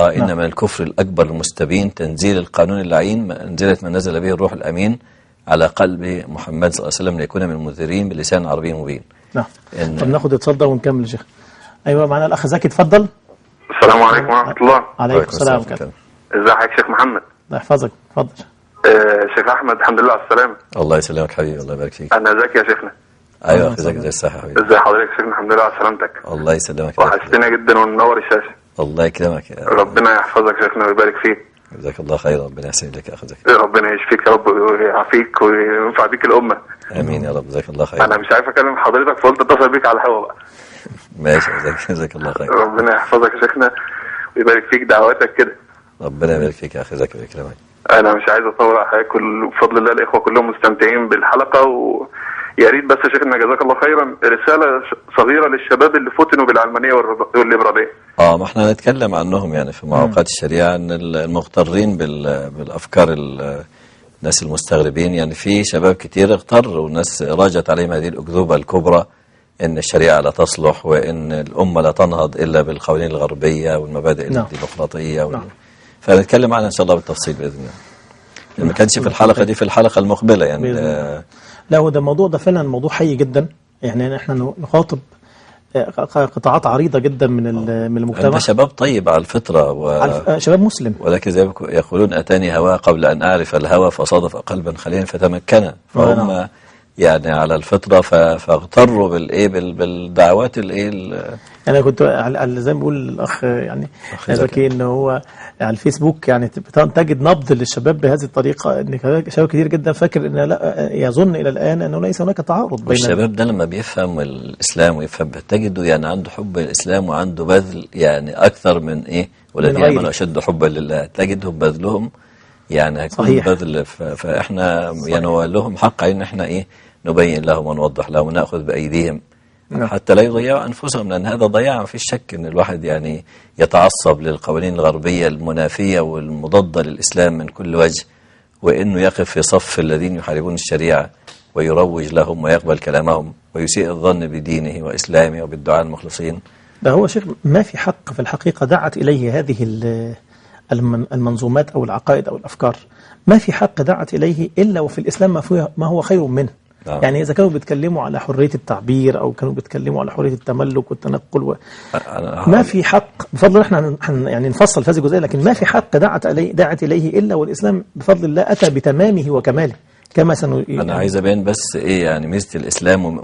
إن من الكفر الأكبر المستبين تنزيل القانون اللعين منزلة ما نزل به الروح الأمين على قلب محمد صلى الله عليه وسلم ليكون من المنذرين بلسان عربي مبين. نعم. طب ناخد اتصال ده ونكمل يا شيخ. أيوة معنا الأخ زكي، اتفضل. السلام عليكم ورحمة الله. عليكم السلام ورحمة الله. ازيك شيخ محمد؟ الله يحفظك، اتفضل. شيخ أحمد، الحمد لله على السلامة. الله يسلمك حبيبي، الله يبارك فيك. أنا زكي يا شيخنا. أيوة أخي زكي، زي الصحة حبيبي. ازي حضرتك يا شيخنا؟ الحمد لله على سلامتك. الله يسلمك. وحشتنا جدا وننور الشاشة. الله يكرمك يا ربنا يحفظك يا شيخنا ويبارك فيك. جزاك الله خير، ربنا يحسن لك يا أخي زكي. ربنا يشفيك يا رب ويعافيك وينفع بيك الأمة. آمين يا رب، جزاك الله خير. أنا مش عارف أكلم حضرتك فقلت أتصل بيك على الهوا بقى. ماشي يا زكي، جزاك الله خير. ربنا يحفظك يا شيخنا ويبارك فيك، دعواتك كده. ربنا يبارك فيك يا أخي زكي ويكرمك. أنا مش عايز أطول على حضرتك، بفضل الله الإخوة كلهم مستمتعين بالحلقة، ويا ريت بس يا شيخنا جزاك الله خيرا رسالة صغيرة للشباب اللي فتنوا بالعلمانية والليبرالية. ما احنا هنتكلم عنهم يعني في معوقات الشريعة، ان المغترين بالافكار الناس المستغربين، يعني في شباب كتير اغتروا والناس راجت عليهم هذه الاكذوبة الكبرى ان الشريعة لا تصلح وان الامة لا تنهض الا بالقوانين الغربية والمبادئ الديمقراطية فنتكلم عنها ان شاء الله بالتفصيل باذن الله. ما كانش في الحلقة دي، في الحلقة المقبلة يعني. لا هو ده الموضوع ده فعلا موضوع حي جدا، يعني احنا نخاطب قطاعات عريضة جدا من المجتمع. أنت شباب طيب على الفطرة شباب مسلم، ولكن زي يقولون أتاني هوا قبل أن أعرف الهوى فصادف قلبا خليلا فتمكنا، فهم يعني على الفطرة فاغتروا بالدعوات أنا كنت زي ما بيقول الأخ يعني زكي إن هو على الفيسبوك يعني تجد نبض للشباب بهذه الطريقة، إن شباب كتير جدا فاكر إن لا يظن إلى الآن أنه ليس هناك تعارض بين الشباب ده لما بيفهم الإسلام ويفهم تجده يعني عنده حب الإسلام وعنده بذل يعني أكثر من والذين آمنوا أشد حبا لله، تجدهم بذلهم يعني هيكون بذل. فإحنا يعني لهم حق إن إحنا نبين لهم ونوضح لهم ونأخذ بأيديهم حتى لا يضيعوا أنفسهم، لأن هذا ضياع. ما فيش شك أن الواحد يعني يتعصب للقوانين الغربية المنافية والمضادة للإسلام من كل وجه، وأنه يقف في صف الذين يحاربون الشريعة ويروج لهم ويقبل كلامهم ويسيء الظن بدينه وإسلامه وبالدعاء المخلصين. ده هو شيخ ما في حق في الحقيقة دعت إليه هذه المنظومات أو العقائد أو الأفكار، ما في حق دعت إليه إلا وفي الإسلام ما هو خير منه. يعني إذا كانوا بيتكلموا على حرية التعبير أو كانوا بيتكلموا على حرية التملك والتنقل ما في حق بفضل احنا يعني نفصل في هذه الجزئية، لكن ما في حق دعت إليه إلا والإسلام بفضل الله أتى بتمامه وكماله كما أنا عايز أبين بس يعني ميزة الإسلام